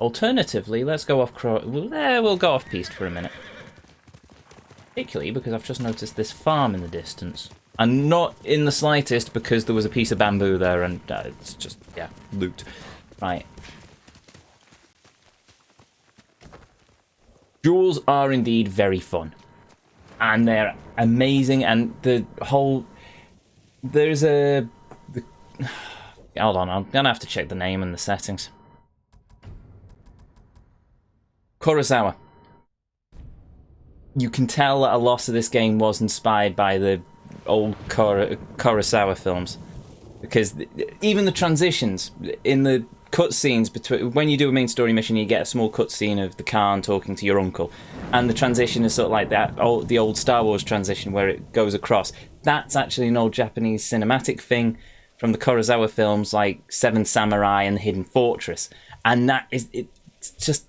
Alternatively, let's go off we'll go off piste for a minute. Particularly because I've just noticed this farm in the distance. And not in the slightest because there was a piece of bamboo there and it's just, yeah, loot. Right. Duels are indeed very fun. And they're amazing, and the whole... There's a... Hold on, I'm gonna have to check the name and the settings. Kurosawa. You can tell that a lot of this game was inspired by the old Kurosawa films. Because even the transitions in the cutscenes between... When you do a main story mission, you get a small cutscene of the Khan talking to your uncle. And the transition is sort of like that, the old Star Wars transition where it goes across. That's actually an old Japanese cinematic thing from the Kurosawa films like Seven Samurai and the Hidden Fortress. And that is... It's just...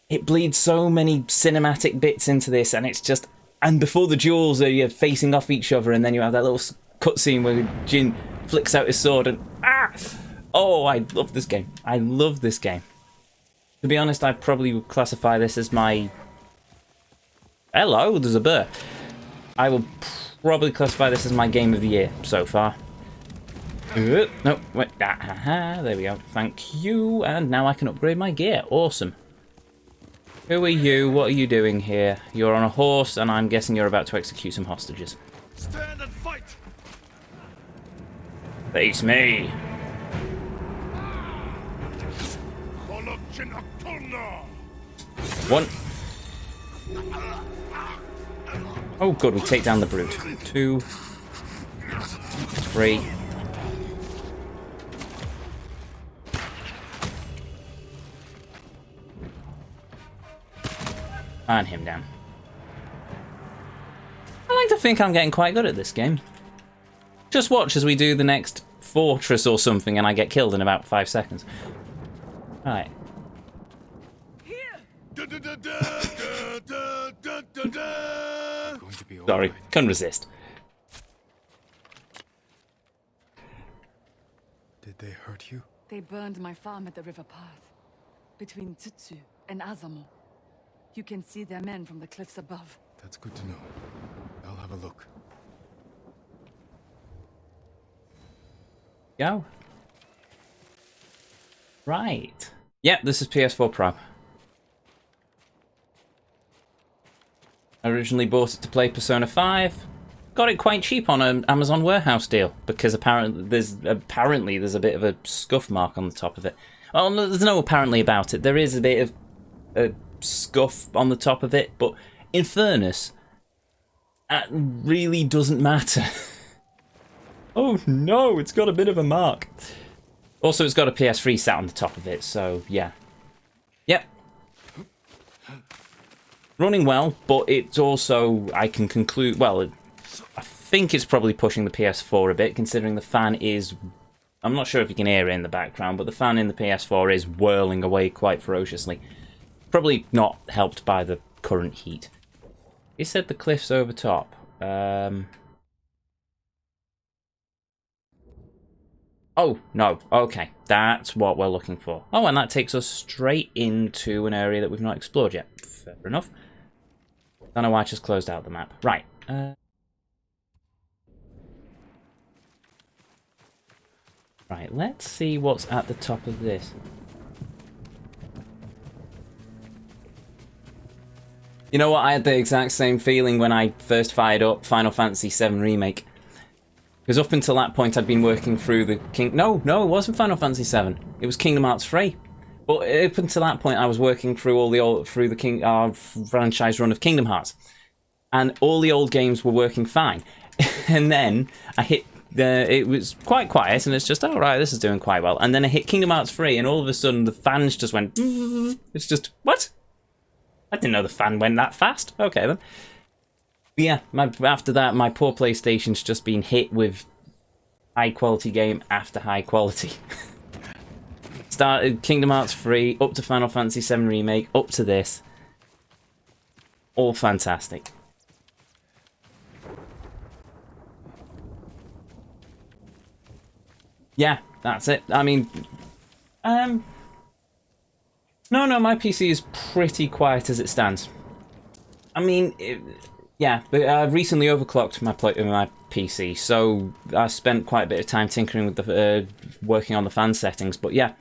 It bleeds so many cinematic bits into this, and it's just... And before the duels, you're facing off each other, and then you have that little cutscene where Jin flicks out his sword and... Ah! Oh, I love this game. I love this game. To be honest, I probably would classify this as my... Hello, there's a bird. I will probably classify this as my game of the year so far. No, wait. There we go. Thank you. And now I can upgrade my gear. Awesome. Who are you? What are you doing here? You're on a horse, and I'm guessing you're about to execute some hostages. Stand and fight. Face me. One. Oh, good. We take down the brute. 2, 3. And him down. I like to think I'm getting quite good at this game. Just watch as we do the next fortress or something and I get killed in about 5 seconds. Right. Sorry, couldn't resist. Did they hurt you? They burned my farm at the river path, between Tsutsu and Azamo. You can see their men from the cliffs above. That's good to know. I'll have a look. Go. Right. Yep, this is PS4 Pro. I originally bought it to play Persona 5. Got it quite cheap on an Amazon warehouse deal because apparently there's a bit of a scuff mark on the top of it. Well, there's no apparently about it. There is a bit of a scuff on the top of it, but in fairness, that really doesn't matter. Oh no, it's got a bit of a mark. Also, it's got a PS3 sat on the top of it, so yeah. Yep. Running well, but it's also, I can conclude, well, I think it's probably pushing the PS4 a bit, considering the fan is, I'm not sure if you can hear it in the background, but the fan in the PS4 is whirling away quite ferociously. Probably not helped by the current heat. He said the cliff's over top. Oh, no. Okay. That's what we're looking for. Oh, and that takes us straight into an area that we've not explored yet. Fair enough. Don't know why I just closed out the map. Right. Right, let's see what's at the top of this. You know what? I had the exact same feeling when I first fired up Final Fantasy VII Remake. Because up until that point, I'd been working through the No, it wasn't Final Fantasy VII. It was Kingdom Hearts 3. But up until that point, I was working through all the franchise run of Kingdom Hearts, and all the old games were working fine. And then I hit it was quite quiet, and it's just, all right, this is doing quite well. And then I hit Kingdom Hearts 3, and all of a sudden the fans just went. It's just what? I didn't know the fan went that fast. Okay then. But yeah, after that, my poor PlayStation's just been hit with high quality game after high quality. Started Kingdom Hearts 3, up to Final Fantasy VII Remake, up to this. All fantastic. Yeah, that's it. I mean, No, my PC is pretty quiet as it stands. I mean, yeah, but I've recently overclocked my PC, so I spent quite a bit of time tinkering with the working on the fan settings. But yeah,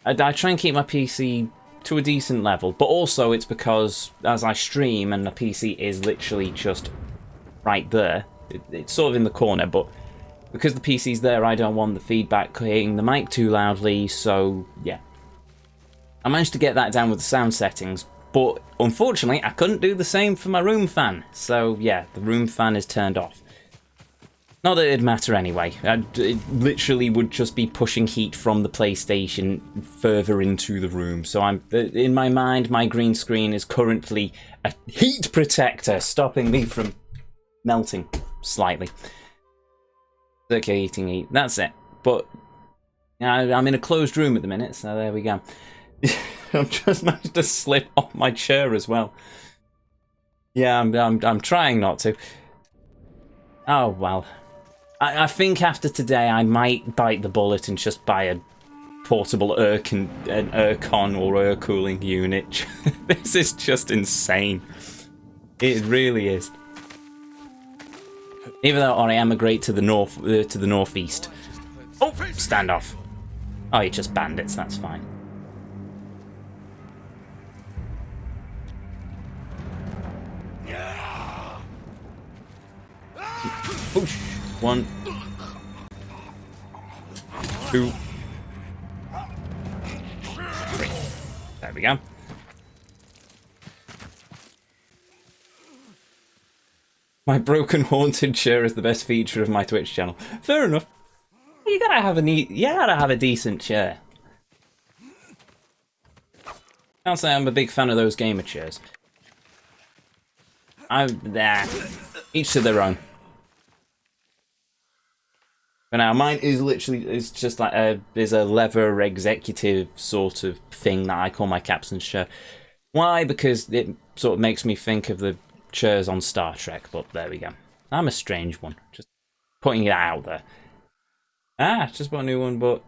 I try and keep my PC to a decent level, but also it's because as I stream and the PC is literally just right there, it's sort of in the corner, but because the PC's there, I don't want the feedback hitting the mic too loudly, so yeah. I managed to get that down with the sound settings, but unfortunately I couldn't do the same for my room fan, so yeah, the room fan is turned off. Not that it'd matter anyway, it literally would just be pushing heat from the PlayStation further into the room, so in my mind, my green screen is currently a heat protector, stopping me from melting slightly. Circulating heat, that's it. But I'm in a closed room at the minute, so there we go. I've just managed to slip off my chair as well. Yeah, I'm trying not to. Oh well. I think after today I might bite the bullet and just buy a portable an aircon or air cooling unit. This is just insane. It really is. Even though I emigrate to the northeast. Oh, standoff. Oh, you're just bandits. That's fine. Push. 1, 2, 3. There we go. My broken haunted chair is the best feature of my Twitch channel. Fair enough. You gotta have a decent chair. I'll say I'm a big fan of those gamer chairs. Each to their own. But now mine is literally just like there's a leather executive sort of thing that I call my captain's chair. Why? Because it sort of makes me think of the chairs on Star Trek, but there we go. I'm a strange one. Just putting it out there. Just bought a new one, but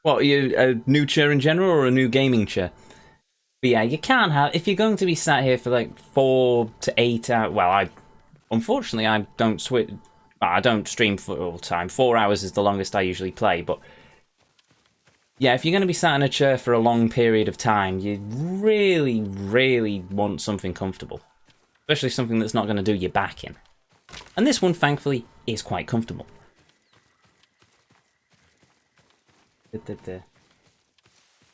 what, are you a new chair in general or a new gaming chair? But yeah, you can't have, if you're going to be sat here for like 4 to 8 hours, well, unfortunately I don't stream for all the time. 4 hours is the longest I usually play, but yeah, if you're going to be sat in a chair for a long period of time, you really, really want something comfortable. Especially something that's not going to do your back in. And this one, thankfully, is quite comfortable.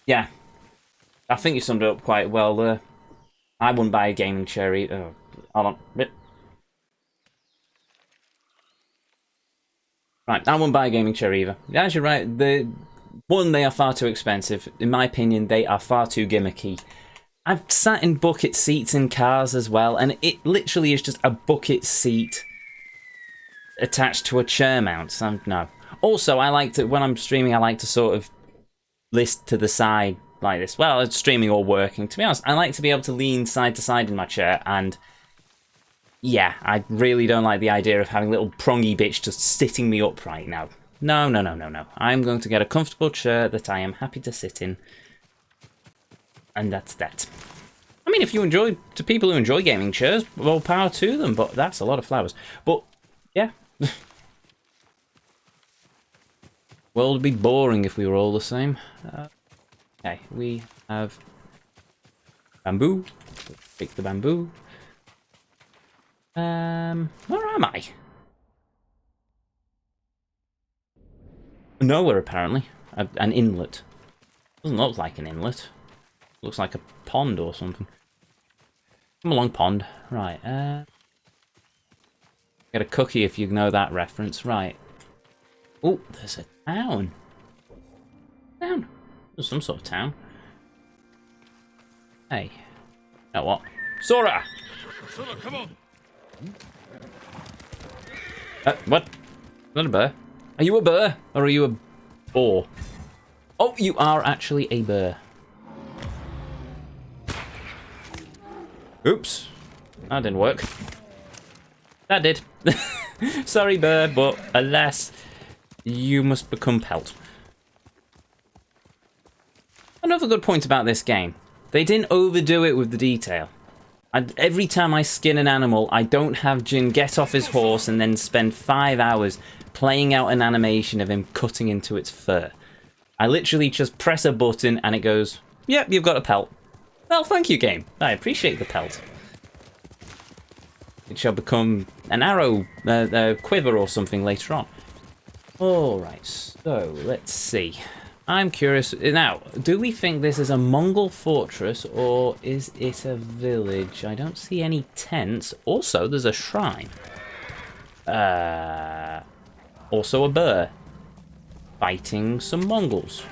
Yeah, I think you summed it up quite well there. I wouldn't buy a gaming chair either. Oh, hold on. Right, I wouldn't buy a gaming chair either. As you're right, they are far too expensive. In my opinion, they are far too gimmicky. I've sat in bucket seats in cars as well, and it literally is just a bucket seat attached to a chair mount. No. Also, I like to, when I'm streaming, I like to sort of list to the side like this. Well, it's streaming or working. To be honest, I like to be able to lean side to side in my chair, and yeah, I really don't like the idea of having little prongy bitch just sitting me up right now. No. I'm going to get a comfortable chair that I am happy to sit in. And that's that. I mean, if you enjoy, to people who enjoy gaming chairs, well, power to them, but that's a lot of flowers. But, yeah. World would be boring if we were all the same. Okay, we have bamboo. Let's take the bamboo. Where am I? Nowhere, apparently. An inlet. Doesn't look like an inlet. Looks like a pond or something. Come along, pond. Right, get a cookie if you know that reference. Right. Oh, there's a town. Town. There's some sort of town. Hey. You know what? Sora! Sora, come on! What? Is that a bear? Are you a bear? Or are you a boar? Oh, you are actually a bear. Oops. That didn't work. That did. Sorry, bear, but alas, you must become pelt. Another good point about this game. They didn't overdo it with the detail. Every time I skin an animal, I don't have Jin get off his horse and then spend 5 hours playing out an animation of him cutting into its fur. I literally just press a button and it goes, yep, you've got a pelt. Well, thank you, game. I appreciate the pelt. It shall become an arrow, quiver or something later on. Alright, so let's see. I'm curious. Now, do we think this is a Mongol fortress or is it a village? I don't see any tents. Also, there's a shrine. Also a bear. Fighting some Mongols.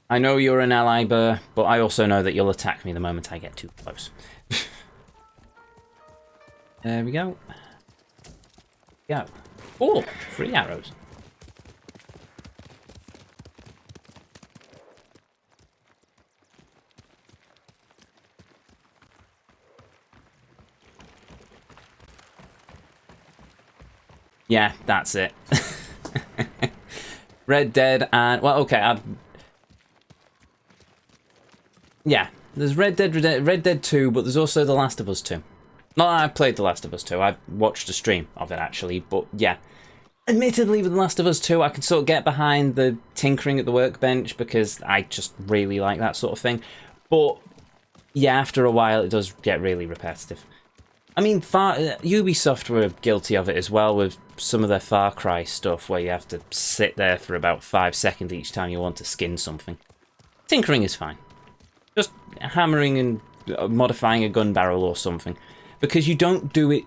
I know you're an ally, Burr, but I also know that you'll attack me the moment I get too close. There we go. Go. Oh, 3 arrows. Yeah, that's it. Red Dead and... Well, okay, yeah, there's Red Dead 2, but there's also The Last of Us 2. No, I played The Last of Us 2. I watched a stream of it, actually, but yeah. Admittedly, with The Last of Us 2, I can sort of get behind the tinkering at the workbench because I just really like that sort of thing. But yeah, after a while, it does get really repetitive. I mean, Ubisoft were guilty of it as well with some of their Far Cry stuff, where you have to sit there for about 5 seconds each time you want to skin something. Tinkering is fine. Just hammering and modifying a gun barrel or something. Because you don't do it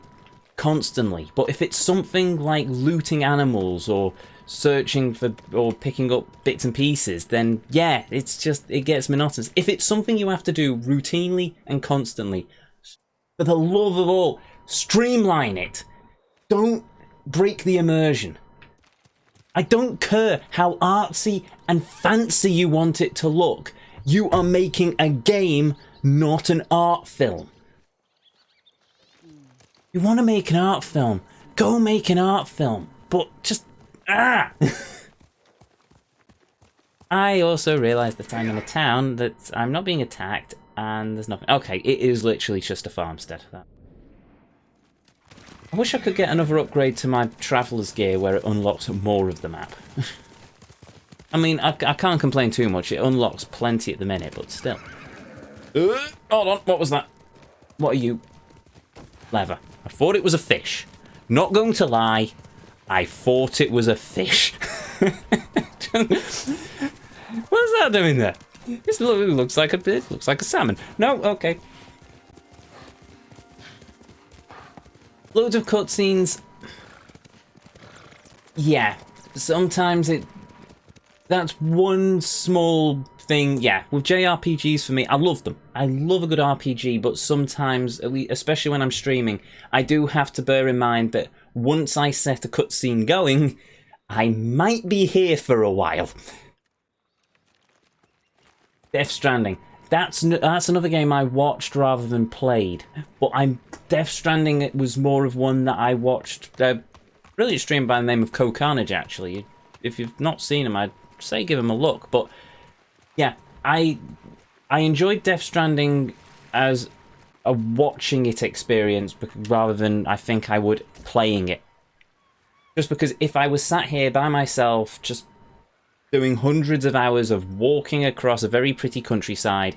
constantly. But if it's something like looting animals or searching for or picking up bits and pieces, then yeah, it gets monotonous. If it's something you have to do routinely and constantly, for the love of all, streamline it. Don't break the immersion. I don't care how artsy and fancy you want it to look. You are making a game, not an art film. You want to make an art film, go make an art film. But just... I also realised that I'm in a town that I'm not being attacked and there's nothing. Okay, it is literally just a farmstead. I wish I could get another upgrade to my traveller's gear where it unlocks more of the map. I mean, I can't complain too much. It unlocks plenty at the minute, but still. Hold on, what was that? What are you? Leather. I thought it was a fish. Not going to lie, I thought it was a fish. What's that doing there? It looks like a salmon. No, okay. Loads of cutscenes. Yeah, sometimes that's one small thing. Yeah, with JRPGs for me, I love them. I love a good RPG, but sometimes, especially when I'm streaming, I do have to bear in mind that once I set a cutscene going, I might be here for a while. Death Stranding. That's another game I watched rather than played. But Death Stranding, it was more of one that I watched. Brilliant stream by the name of Co-Carnage, actually. If you've not seen him, I'd say give him a look. But yeah, I enjoyed Death Stranding as a watching it experience rather than I think I would playing it. Just because if I was sat here by myself, just doing hundreds of hours of walking across a very pretty countryside,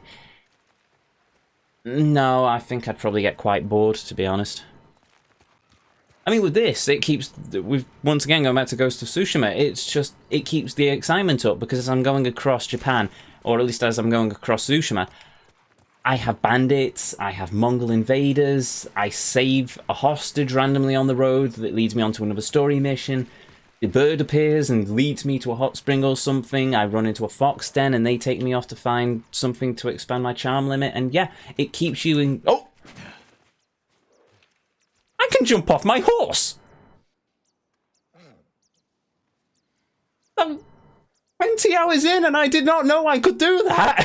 no, I think I'd probably get quite bored, to be honest. I mean, with this, it keeps, once again, going back to Ghost of Tsushima, it keeps the excitement up, because as I'm going across Japan, or at least as I'm going across Tsushima, I have bandits, I have Mongol invaders, I save a hostage randomly on the road that leads me onto another story mission. The bird appears and leads me to a hot spring or something. I run into a fox den and they take me off to find something to expand my charm limit. And yeah, it keeps you in... Oh! I can jump off my horse! 20 hours in and I did not know I could do that!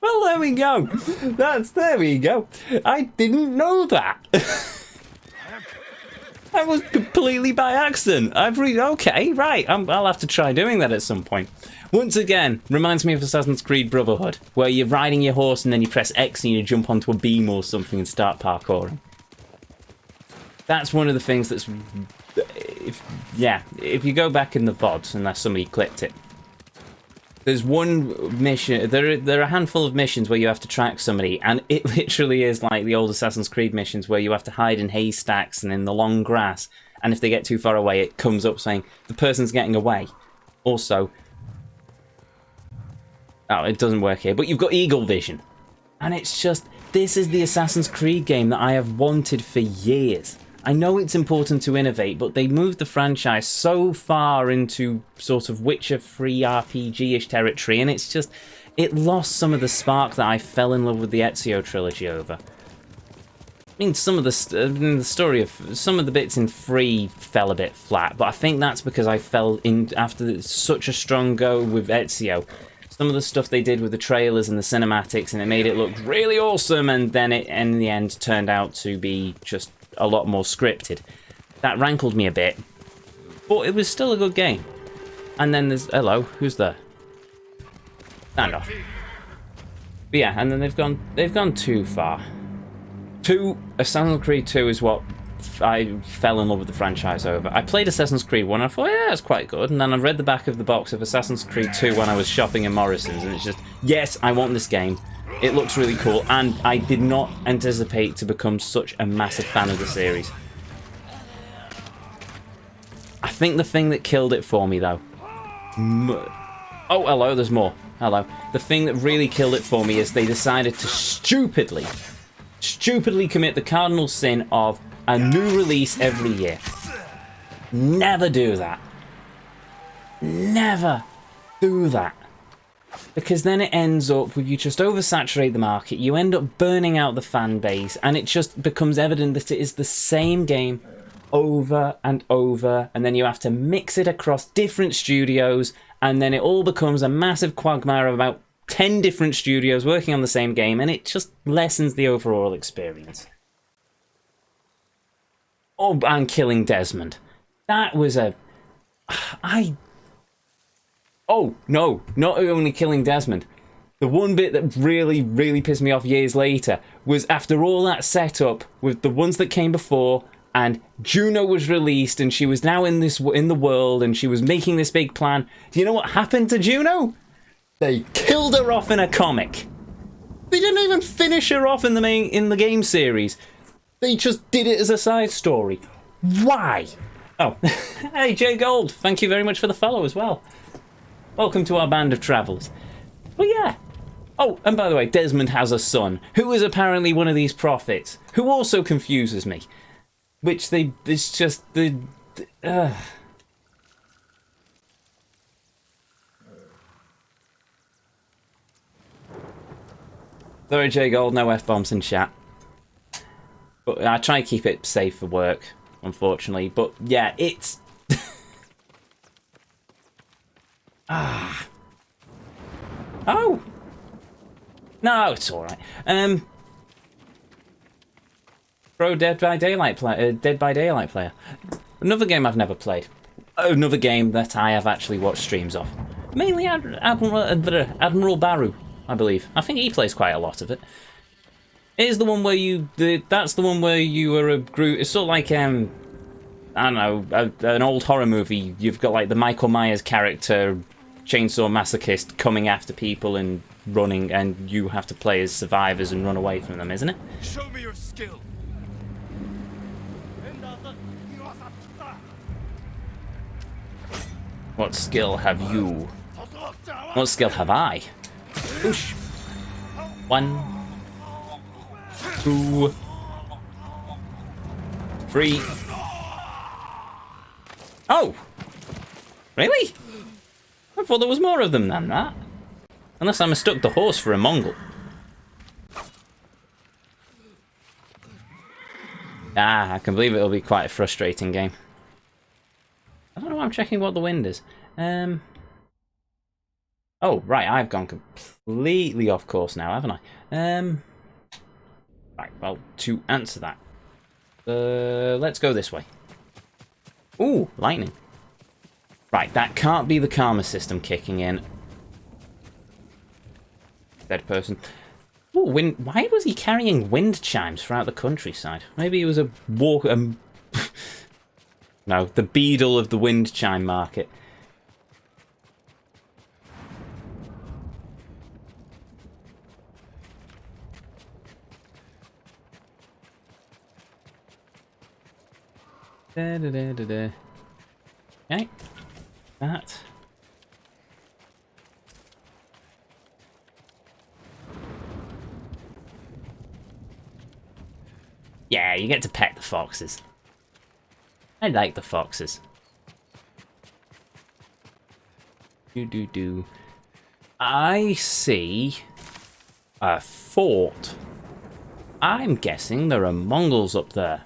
Well, there we go. There we go. I didn't know that. That was completely by accident. Okay, right. I'll have to try doing that at some point. Once again, reminds me of Assassin's Creed Brotherhood, where you're riding your horse and then you press X and you jump onto a beam or something and start parkouring. That's one of the things that's... if you go back in the VODs, unless somebody clipped it, there's one mission, there are a handful of missions where you have to track somebody, and it literally is like the old Assassin's Creed missions where you have to hide in haystacks and in the long grass, and if they get too far away, it comes up saying, the person's getting away. Also... Oh, it doesn't work here, but you've got eagle vision. And it's just, this is the Assassin's Creed game that I have wanted for years. I know it's important to innovate, but they moved the franchise so far into sort of Witcher 3 RPG-ish territory, and it's just, it lost some of the spark that I fell in love with the Ezio trilogy over. I mean, some of the story of some of the bits in 3 fell a bit flat, but I think that's because I fell in after such a strong go with Ezio. Some of the stuff they did with the trailers and the cinematics, and it made it look really awesome, and then it, in the end, turned out to be just a lot more scripted. That rankled me a bit, but it was still a good game. And then there's... Hello, who's there? Stand off. But yeah, and then they've gone too far. Assassin's Creed 2 is what I fell in love with the franchise over. I played Assassin's Creed 1 and I thought, yeah, it's quite good. And then I read the back of the box of Assassin's Creed 2 when I was shopping in Morrison's, and it's just, yes, I want this game. It looks really cool, and I did not anticipate to become such a massive fan of the series. I think the thing that killed it for me, though... Oh, hello, there's more. Hello. The thing that really killed it for me is they decided to stupidly commit the cardinal sin of a new release every year. Never do that. Never do that. Because then it ends up with you just oversaturate the market, you end up burning out the fan base, and it just becomes evident that it is the same game over and over, and then you have to mix it across different studios, and then it all becomes a massive quagmire of about 10 different studios working on the same game, and it just lessens the overall experience. Oh, and killing Desmond. That was a... Oh, no, not only killing Desmond. The one bit that really, really pissed me off years later was after all that setup with the ones that came before, and Juno was released, and she was now in the world, and she was making this big plan. Do you know what happened to Juno? They killed her off in a comic. They didn't even finish her off in the game series. They just did it as a side story. Why? Oh, hey, Jay Gold, thank you very much for the follow as well. Welcome to our band of travellers. But yeah. Oh, and by the way, Desmond has a son, who is apparently one of these prophets, who also confuses me. Which it's just the... Sorry, Jay Gold, no F-bombs in chat. But I try to keep it safe for work, unfortunately. But yeah, it's... Oh! No, it's alright. Pro Dead by Daylight player. Another game I've never played. Another game that I have actually watched streams of. Mainly Admiral Baru, I believe. I think he plays quite a lot of it. It is the one where that's the one where you are a group. It's sort of like I don't know, an old horror movie. You've got like the Michael Myers character, chainsaw masochist, coming after people and running, and you have to play as survivors and run away from them, isn't it? Show me your skill. What skill have you? What skill have I? Push. 1, 2, 3. Oh! Really? I thought there was more of them than that. Unless I mistook the horse for a Mongol. Ah, I can believe it'll be quite a frustrating game. I don't know why I'm checking what the wind is. Oh Oh, right, I've gone completely off course now, haven't I? Right, well, to answer that, let's go this way. Ooh, lightning. Right, that can't be the karma system kicking in. Dead person. Ooh, why was he carrying wind chimes throughout the countryside? Maybe he was a walk... no, the beadle of the wind chime market. Da, da, da, da, da. Okay, that. Yeah, you get to pet the foxes. I like the foxes. Do. I see a fort. I'm guessing there are Mongols up there.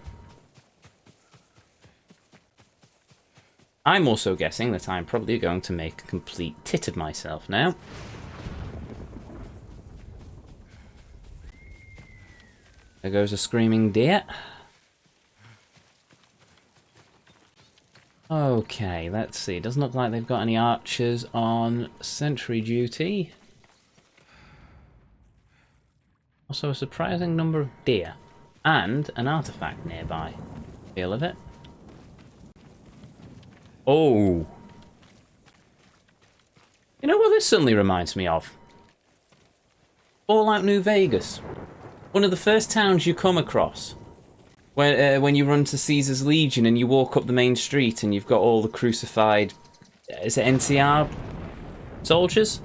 I'm also guessing that I'm probably going to make a complete tit of myself now. There goes a screaming deer. Okay, let's see. Doesn't look like they've got any archers on sentry duty. Also a surprising number of deer. And an artifact nearby. Feel of it. Oh. You know what this suddenly reminds me of? Fallout New Vegas. One of the first towns you come across. When you run to Caesar's Legion and you walk up the main street and you've got all the crucified... Is it NCR soldiers?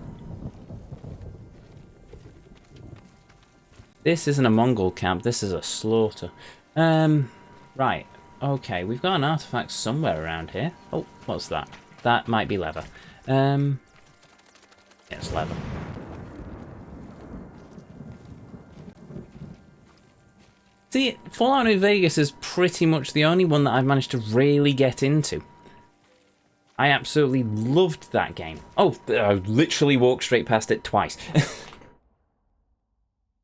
This isn't a Mongol camp, this is a slaughter. Right. Okay, we've got an artifact somewhere around here. Oh, what's that? That might be leather. Yeah, it's leather. See, Fallout New Vegas is pretty much the only one that I've managed to really get into. I absolutely loved that game. Oh, I literally walked straight past it twice.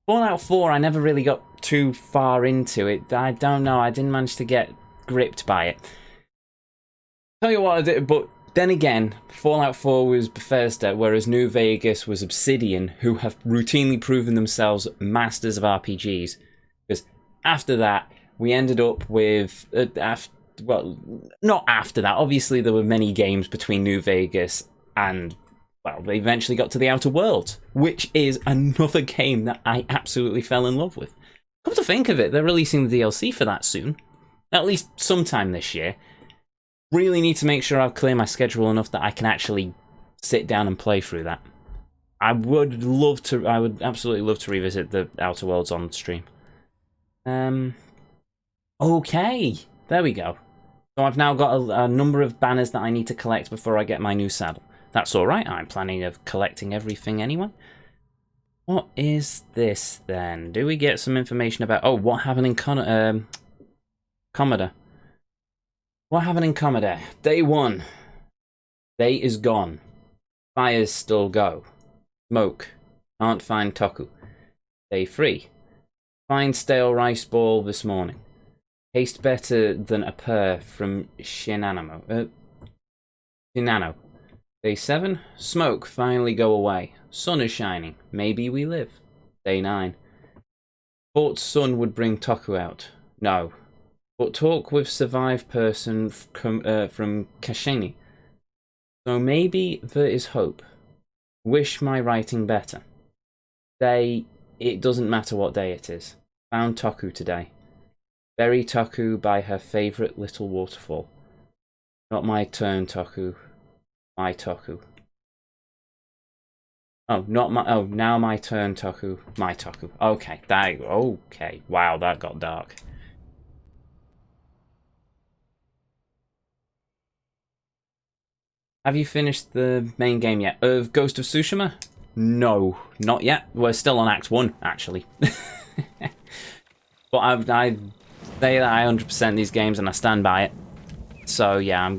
Fallout 4, I never really got too far into it. I don't know, I didn't manage to get gripped by it. Tell you what I did, but then again, Fallout 4 was Bethesda, whereas New Vegas was Obsidian, who have routinely proven themselves masters of RPGs. Because after that, we ended up with... well, not after that. Obviously, there were many games between New Vegas and... Well, they eventually got to the Outer Worlds, which is another game that I absolutely fell in love with. Come to think of it, they're releasing the DLC for that soon. At least sometime this year. Really need to make sure I've cleared my schedule enough that I can actually sit down and play through that. I would absolutely love to revisit the Outer Worlds on stream. Okay, there we go. So I've now got a number of banners that I need to collect before I get my new saddle. That's alright, I'm planning of collecting everything anyway. What is this then? Do we get some information about... Oh, what happened in Commodore? What happened in Commodore? Day 1. Day is gone. Fires still go. Smoke. Can't find Toku. Day 3. Find stale rice ball this morning. Taste better than a pear from Shinano. Day 7. Smoke finally go away. Sun is shining. Maybe we live. Day 9. Thought sun would bring Toku out. No. But talk with survived person from Kashini. So maybe there is hope. Wish my writing better. Day, it doesn't matter what day it is. Found Toku today. Bury Toku by her favourite little waterfall. Not my turn, Toku. My Toku. Oh, not my... Oh, now my turn, Toku. My Toku. Okay, okay. Wow, that got dark. Have you finished the main game yet? Of Ghost of Tsushima? No, not yet. We're still on Act 1, actually. But I say that I 100% these games and I stand by it. So yeah,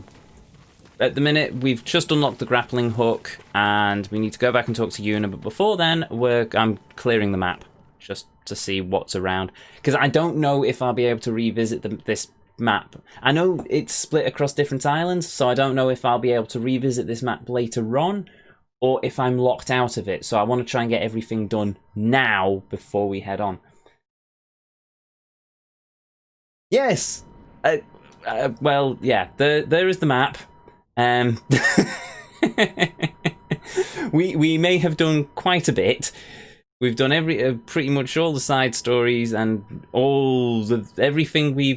at the minute, we've just unlocked the grappling hook, and we need to go back and talk to Yuna. But before then, I'm clearing the map just to see what's around, because I don't know if I'll be able to revisit this map. I know it's split across different islands, so I don't know if I'll be able to revisit this map later on, or if I'm locked out of it. So I want to try and get everything done now before we head on. Yes. Well, yeah. There is the map. We may have done quite a bit. We've done pretty much all the side stories and everything we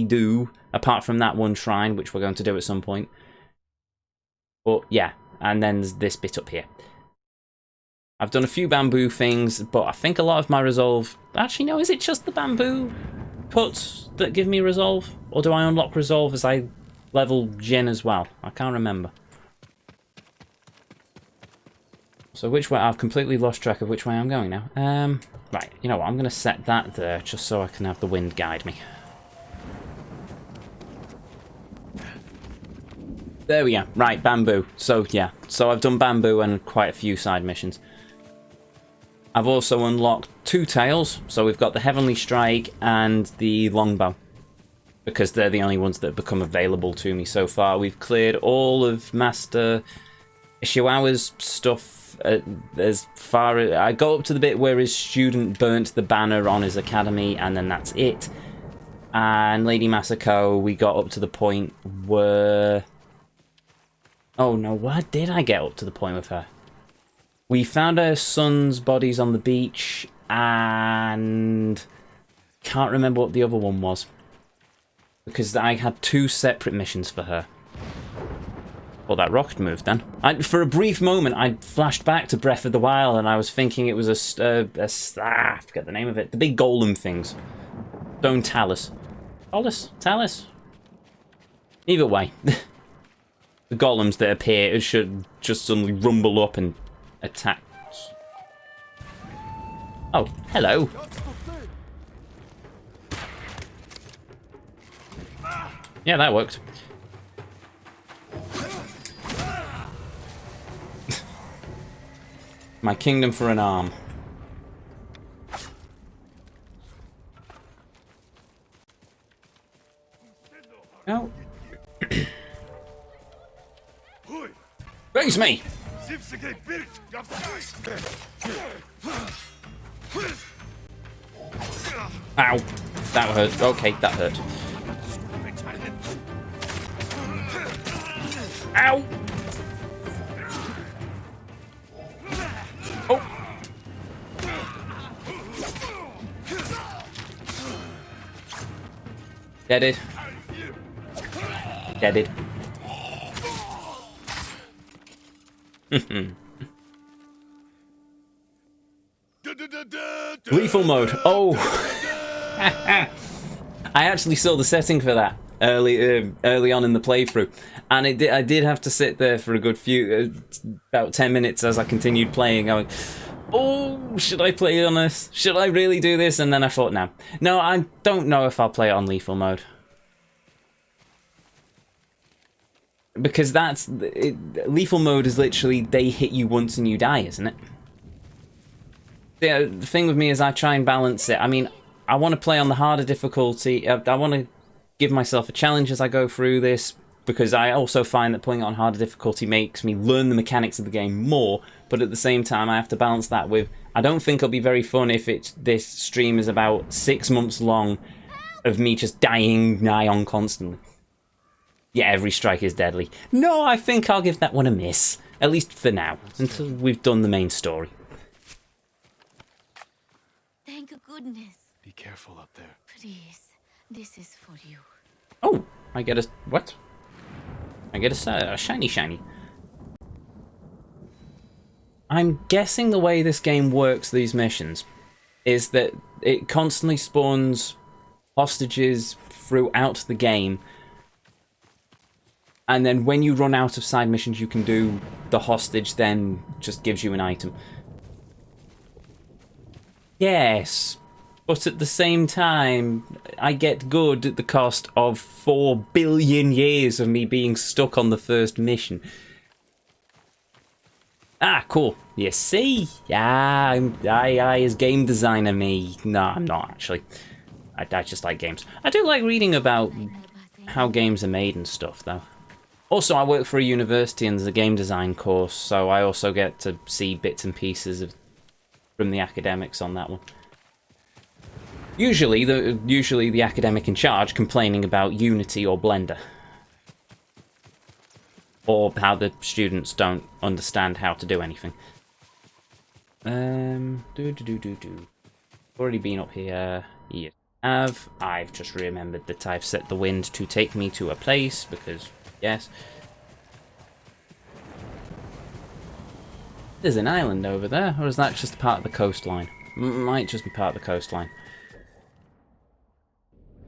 do, apart from that one shrine, which we're going to do at some point. But yeah, and then there's this bit up here. I've done a few bamboo things, but I think a lot of my resolve... Actually, no, is it just the bamboo puts that give me resolve? Or do I unlock resolve as I level Jin as well? I can't remember. So which way? I've completely lost track of which way I'm going now. Right, you know what? I'm going to set that there just so I can have the wind guide me. There we go. Right, bamboo. So, yeah. So I've done bamboo and quite a few side missions. I've also unlocked 2 tails. So we've got the Heavenly Strike and the Longbow, because they're the only ones that have become available to me so far. We've cleared all of Master Ishiwa's stuff as far as... I got up to the bit where his student burnt the banner on his academy, and then that's it. And Lady Masako, we got up to the point where... Oh no, where did I get up to the point with her? We found her son's bodies on the beach, and... can't remember what the other one was, because I had 2 separate missions for her. Well, that rocket moved then. For a brief moment, I flashed back to Breath of the Wild, and I was thinking it was I forget the name of it. The big golem things. Stone Talus. Talus? Either way. The golems that appear should just suddenly rumble up and attack. Oh, hello. Yeah, that worked. My kingdom for an arm. No. Face me! Ow. That hurt. Okay, that hurt. Ow! Oh! Deaded. Deaded. Lethal mode. Oh! I actually saw the setting for that early on in the playthrough, and I did have to sit there for a good few, about 10 minutes as I continued playing, going, oh, should I play on this? Should I really do this? And then I thought, no, I don't know if I'll play it on lethal mode. Because lethal mode is literally, they hit you once and you die, isn't it? Yeah, the thing with me is I try and balance it. I mean, I want to play on the harder difficulty. I want to give myself a challenge as I go through this, because I also find that playing on harder difficulty makes me learn the mechanics of the game more, but at the same time I have to balance that with, I don't think it'll be very fun if this stream is about 6 months long of me just dying nigh on constantly. Yeah, every strike is deadly. No, I think I'll give that one a miss, at least for now, until we've done the main story. Thank goodness. Be careful up there. Please, this is for you. Oh, I get a... what? I get a shiny. I'm guessing the way this game works, these missions, is that it constantly spawns hostages throughout the game, and then when you run out of side missions you can do, the hostage then just gives you an item. Yes, But at the same time, I get good at the cost of 4 billion years of me being stuck on the first mission. Ah, cool. You see? Yeah, I as game designer me. No, I'm not actually. I just like games. I do like reading about how games are made and stuff, though. Also, I work for a university and there's a game design course, so I also get to see bits and pieces from the academics on that one. Usually the academic in charge complaining about Unity or Blender. Or how the students don't understand how to do anything. Already been up here. Yes, I've just remembered that I've set the wind to take me to a place, because, yes. There's an island over there, or is that just part of the coastline? Might just be part of the coastline.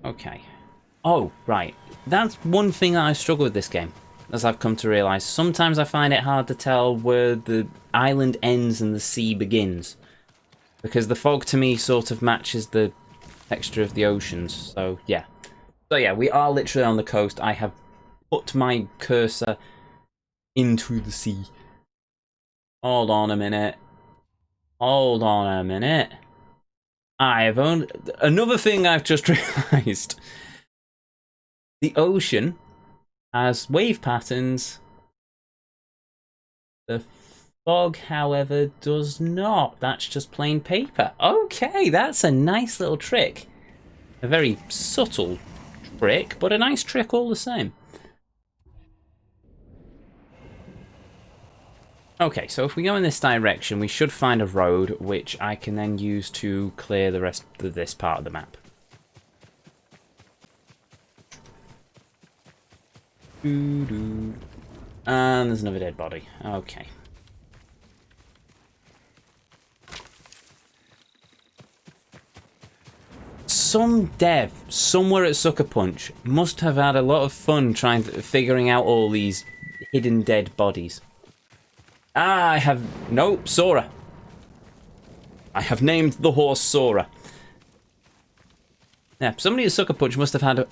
Okay. Oh, right. That's one thing that I struggle with this game, as I've come to realise. Sometimes I find it hard to tell where the island ends and the sea begins. Because the fog to me sort of matches the texture of the oceans, so yeah. So yeah, we are literally on the coast. I have put my cursor into the sea. Hold on a minute. Hold on a minute. Another thing I've just realised. The ocean has wave patterns. The fog, however, does not. That's just plain paper. Okay, that's a nice little trick. A very subtle trick, but a nice trick all the same. Okay, so if we go in this direction, we should find a road, which I can then use to clear the rest of this part of the map. And there's another dead body. Okay. Some dev somewhere at Sucker Punch must have had a lot of fun figuring out all these hidden dead bodies. Nope, Sora. I have named the horse Sora. Yeah, somebody at Sucker Punch must have had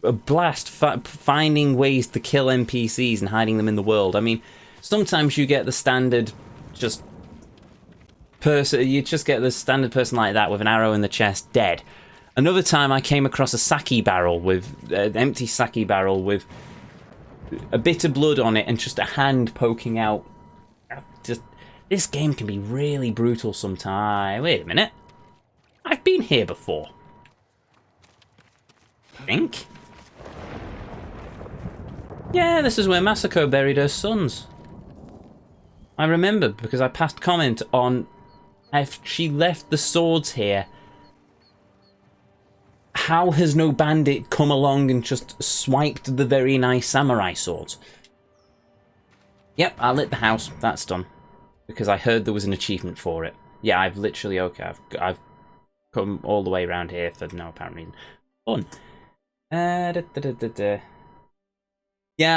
a blast finding ways to kill NPCs and hiding them in the world. I mean, sometimes you get the standard you just get the standard person like that with an arrow in the chest, dead. Another time I came across a sake barrel with an empty sake barrel with a bit of blood on it and just a hand poking out. This game can be really brutal sometimes. Wait a minute. I've been here before. I think. Yeah, this is where Masako buried her sons. I remember because I passed comment on if she left the swords here. How has no bandit come along and just swiped the very nice samurai swords? Yep, I lit the house. That's done. Because I heard there was an achievement for it. Yeah, I've literally... Okay, I've come all the way around here for no apparent reason. Fun. Yeah,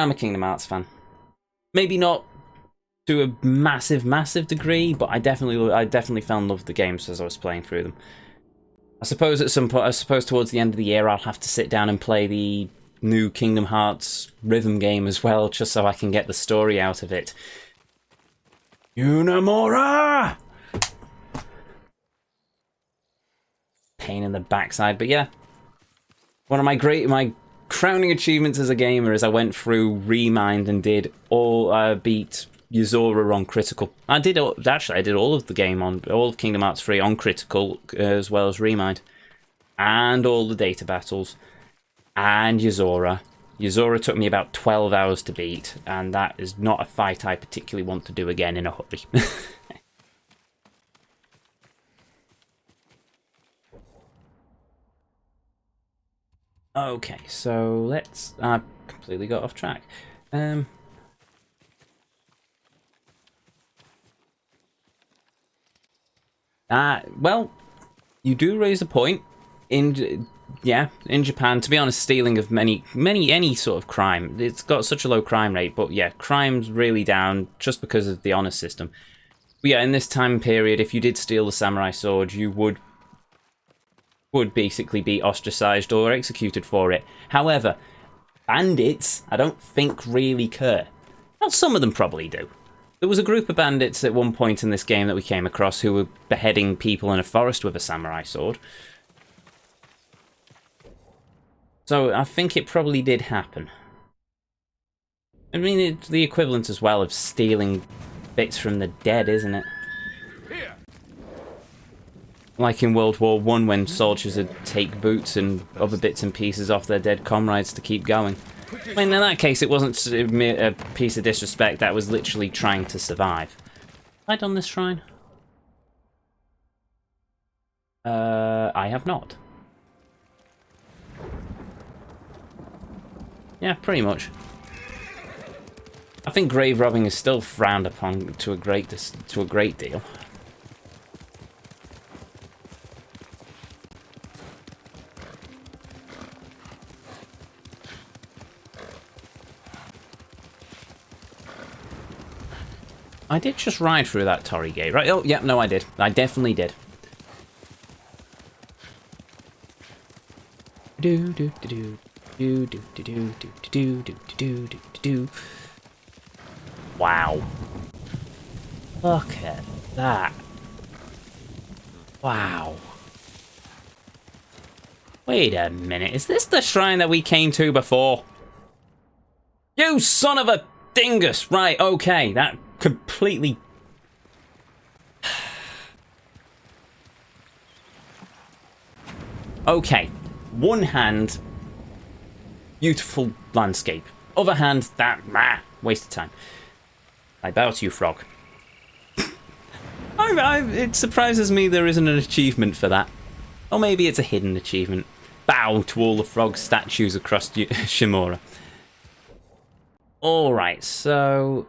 I'm a Kingdom Hearts fan. Maybe not to a massive degree, but I definitely fell in love with the games as I was playing through them. I suppose at some point, towards the end of the year, I'll have to sit down and play the new Kingdom Hearts rhythm game as well, just so I can get the story out of it. Unamora! Pain in the backside, but yeah. One of my crowning achievements as a gamer is I went through Remind and did beat Yuzora on critical. I did all of the game on all of Kingdom Hearts 3 on critical, as well as Remind, and all the data battles, and Yuzora. Yuzora took me about 12 hours to beat, and that is not a fight I particularly want to do again in a hurry. Okay, so let's... I completely got off track. Well, you do raise a point. In Japan, to be honest, stealing of any sort of crime, it's got such a low crime rate, but yeah, crime's really down just because of the honor system. But yeah, in this time period, if you did steal the samurai sword, you would would basically be ostracized or executed for it. However, bandits, I don't think really care. Well, some of them probably do. There was a group of bandits at one point in this game that we came across who were beheading people in a forest with a samurai sword. So I think it probably did happen. I mean, it's the equivalent as well of stealing bits from the dead, isn't it? Like in World War I, when soldiers would take boots and other bits and pieces off their dead comrades to keep going. I mean, in that case, it wasn't a piece of disrespect. That was literally trying to survive. Have I done this shrine? I have not. Yeah, pretty much. I think grave robbing is still frowned upon to a great deal. I did just ride through that Torii gate, right? Oh, yeah, no, I did. I definitely did. Do do do do do do do do do do do do do. Wow. Look at that. Wow. Wait a minute. Is this the shrine that we came to before? You son of a dingus! Right, okay. That completely... Okay. One hand, beautiful landscape. Other hand, that waste of time. I bow to you, frog. It surprises me there isn't an achievement for that. Or maybe it's a hidden achievement. Bow to all the frog statues across Shimura. Alright, so...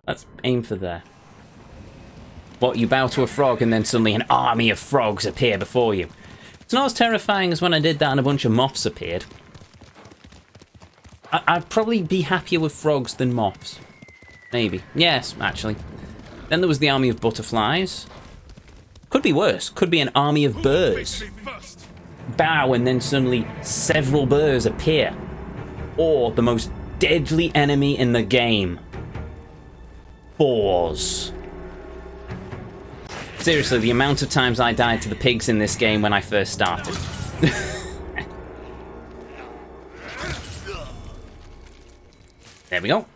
let's aim for there. What, you bow to a frog and then suddenly an army of frogs appear before you? It's not as terrifying as when I did that and a bunch of moths appeared. I'd probably be happier with frogs than moths. Maybe. Yes, actually. Then there was the army of butterflies. Could be worse. Could be an army of birds. Bow and then suddenly several birds appear. Or the most deadly enemy in the game. Boars. Seriously, the amount of times I died to the pigs in this game when I first started. There we go.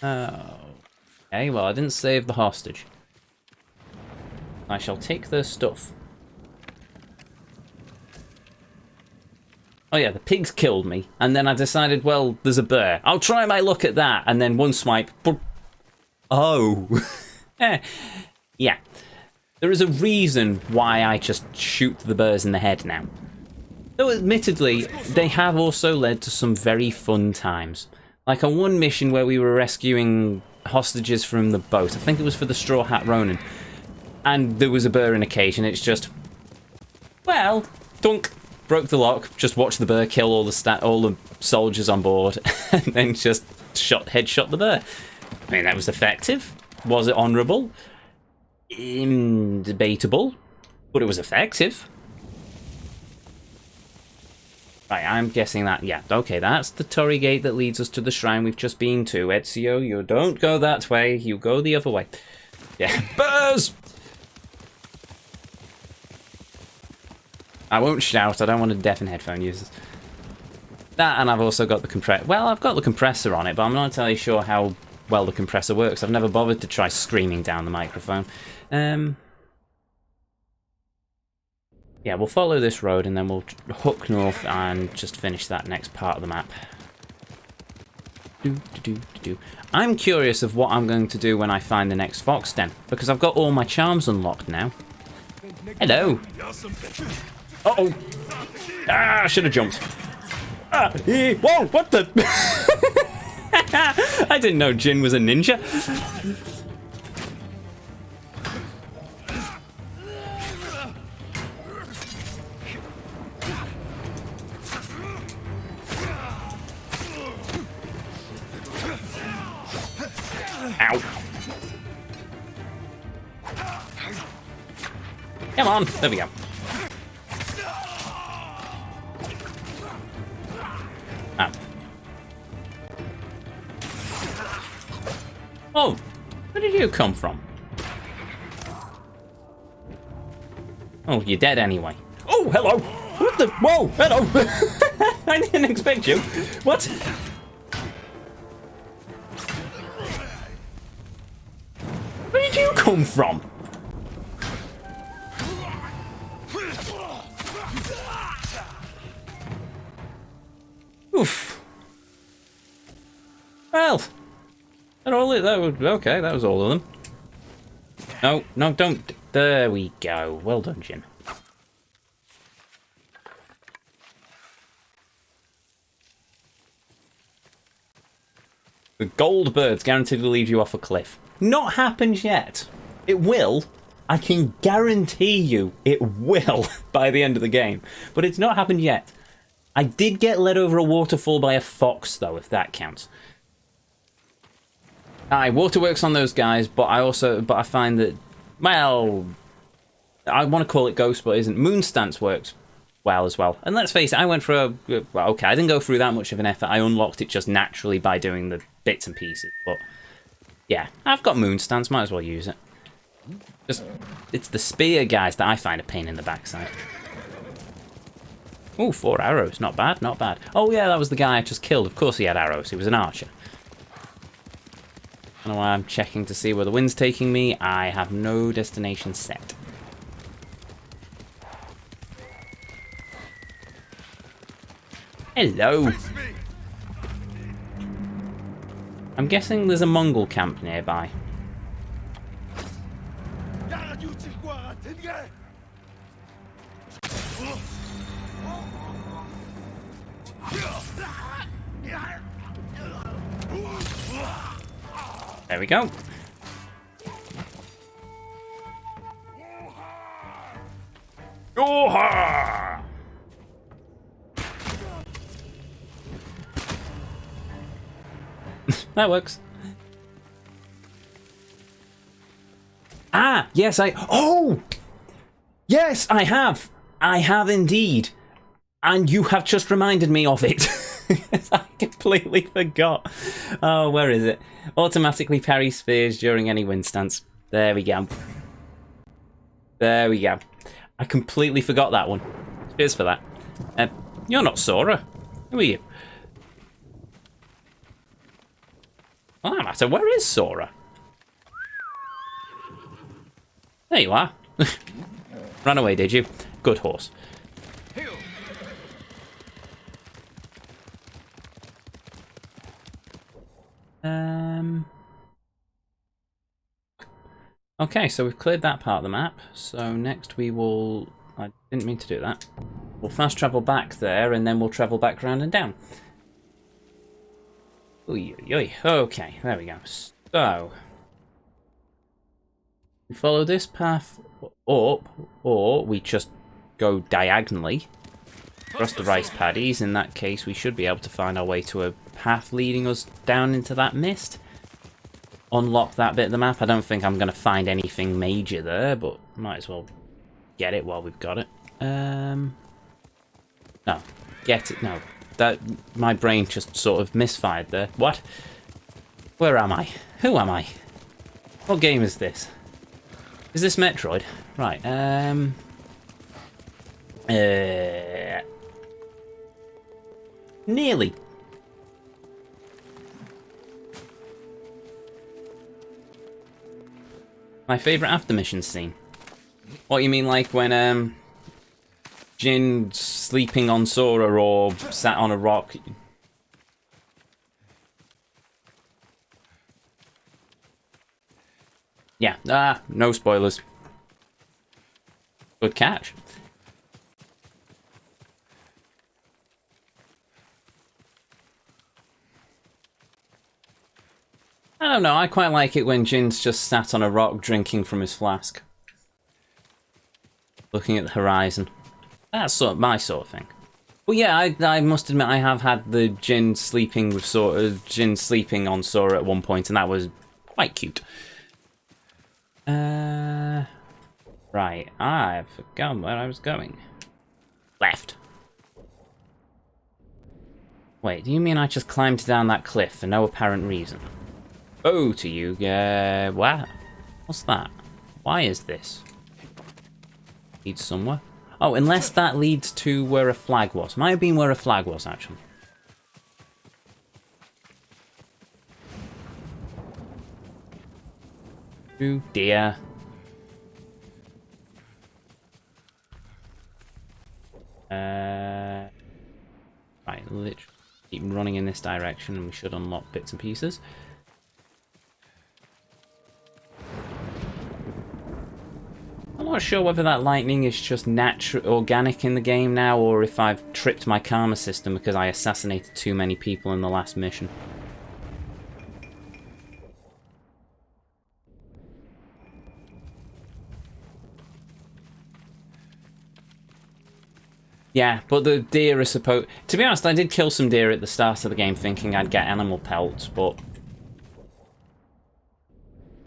Okay, well, I didn't save the hostage. I shall take their stuff. Oh yeah, the pigs killed me, and then I decided, well, there's a bear. I'll try my luck at that, and then one swipe. Oh. Yeah. There is a reason why I just shoot the bears in the head now. Though admittedly, they have also led to some very fun times. Like on one mission where we were rescuing hostages from the boat. I think it was for the Straw Hat Ronin. And there was a bear in a cage, and it's just... well, dunk. Broke the lock, just watched the bear kill all the soldiers on board, and then just headshot the bear. I mean, that was effective. Was it honourable? Debatable, but it was effective. Right, I'm guessing that, yeah, okay, that's the Torii gate that leads us to the shrine we've just been to. Ezio, you don't go that way, you go the other way. Yeah, bears! I won't shout, I don't want to deafen headphone users. That, and I've also got the compressor. Well, I've got the compressor on it, but I'm not entirely sure how well the compressor works. I've never bothered to try screaming down the microphone. Yeah, we'll follow this road and then we'll hook north and just finish that next part of the map. I'm curious of what I'm going to do when I find the next fox den, because I've got all my charms unlocked now. Hello. Uh-oh. Ah, I should have jumped. Ah, whoa, what the? I didn't know Jin was a ninja. Come on. There we go. Ah. Oh, where did you come from? Oh, you're dead anyway. Oh, hello. What the? Whoa, hello. I didn't expect you. What? Where did you come from? Oof. Well, that all it. That was okay. That was all of them. No, no, don't. There we go. Well done, Jin. The gold birds guaranteed to lead you off a cliff. Not happened yet. It will. I can guarantee you it will by the end of the game. But it's not happened yet. I did get led over a waterfall by a fox, though, if that counts. Aye, water works on those guys, but I find that, well, I want to call it ghost, but it isn't. Moon stance works well as well. And let's face it, I went through well, okay, I didn't go through that much of an effort. I unlocked it just naturally by doing the bits and pieces, but yeah, I've got moon stance, might as well use it. Just, it's the spear guys that I find a pain in the backside. Oh, 4 arrows, not bad, not bad. Oh yeah, that was the guy I just killed. Of course he had arrows, he was an archer. I don't know why I'm checking to see where the wind's taking me. I have no destination set. Hello. I'm guessing there's a Mongol camp nearby. There we go. Oha! That works. Ah, yes, oh! Yes, I have! I have indeed. And you have just reminded me of it. I completely forgot. Oh, where is it? Automatically parry spears during any wind stance. There we go. There we go. I completely forgot that one. Cheers for that. You're not Sora. Who are you? Well, that matter. Where is Sora? There you are. Ran away, did you? Good horse. Okay, so we've cleared that part of the map. So next we will... I didn't mean to do that. We'll fast travel back there, and then we'll travel back round and down. Oy, oy, oy. Okay, there we go. So... we follow this path up, or we just go diagonally across the rice paddies. In that case, we should be able to find our way to a path leading us down into that mist. Unlock that bit of the map. I don't think I'm going to find anything major there, but might as well get it while we've got it. No. Get it. No. That, my brain just sort of misfired there. What? Where am I? Who am I? What game is this? Is this Metroid? Right, nearly. My favourite after mission scene. What, you mean like when, Jin sleeping on Sora or sat on a rock? Yeah, no spoilers. Good catch. I don't know, I quite like it when Jin's just sat on a rock drinking from his flask. Looking at the horizon. That's sort of my sort of thing. But yeah, I must admit I have had the Jin sleeping with Sora, Jin sleeping on Sora at one point, and that was quite cute. Right, I've forgotten where I was going. Left. Wait, do you mean I just climbed down that cliff for no apparent reason? Oh, to you, what? What's that? Why is this? Leads somewhere? Oh, unless that leads to where a flag was. Might have been where a flag was, actually. Oh dear. Right, literally keep running in this direction and we should unlock bits and pieces. I'm not sure whether that lightning is just natural, organic in the game now, or if I've tripped my karma system because I assassinated too many people in the last mission. Yeah, but the deer are supposed... To be honest, I did kill some deer at the start of the game thinking I'd get animal pelts, but...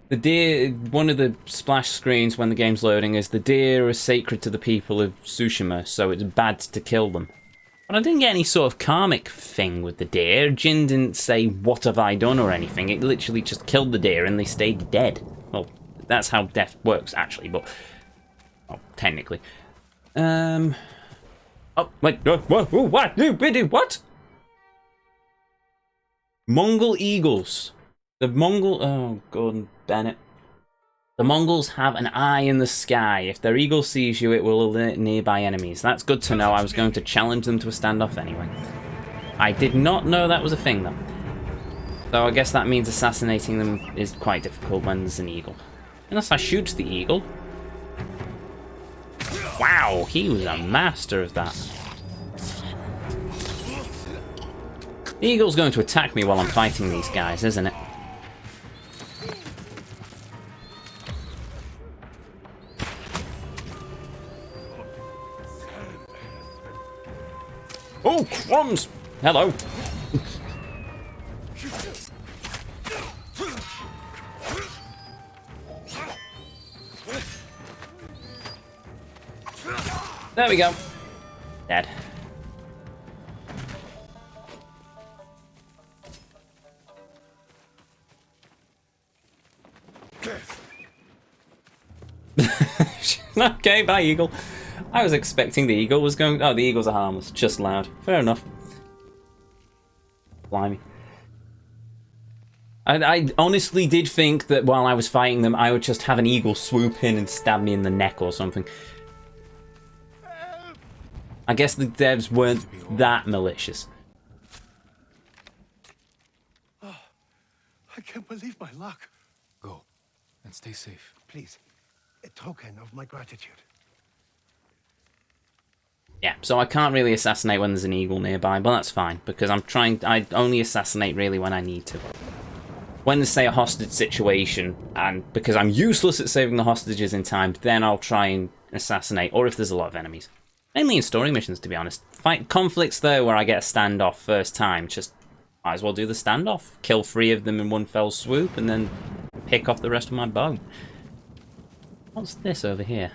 The deer... One of the splash screens when the game's loading is the deer are sacred to the people of Tsushima, so it's bad to kill them. But I didn't get any sort of karmic thing with the deer. Jin didn't say, what have I done or anything. It literally just killed the deer and they stayed dead. Well, that's how death works, actually, but... Well, technically. Oh, wait, what? Mongol eagles. The Mongol... Oh, Gordon Bennett. The Mongols have an eye in the sky. If their eagle sees you, it will alert nearby enemies. That's good to know. I was going to challenge them to a standoff anyway. I did not know that was a thing, though. So I guess that means assassinating them is quite difficult when there's an eagle. Unless I shoot the eagle. Wow, he was a master of that. The eagle's going to attack me while I'm fighting these guys, isn't it? Oh, crumbs! Hello. There we go. Dead. Okay, bye, eagle. I was expecting the eagle was going... Oh, the eagles are harmless. Just loud. Fair enough. Blimey. I honestly did think that while I was fighting them, I would just have an eagle swoop in and stab me in the neck or something. I guess the devs weren't that malicious. Oh, I can't believe my luck. Go and stay safe. Please, a token of my gratitude. Yeah, so I can't really assassinate when there's an eagle nearby, but that's fine, because I only assassinate really when I need to. When there's, say, a hostage situation, and because I'm useless at saving the hostages in time, then I'll try and assassinate, or if there's a lot of enemies. Mainly in story missions, to be honest. Fight conflicts there where I get a standoff first time, just might as well do the standoff. Kill 3 of them in one fell swoop, and then pick off the rest of my bow. What's this over here?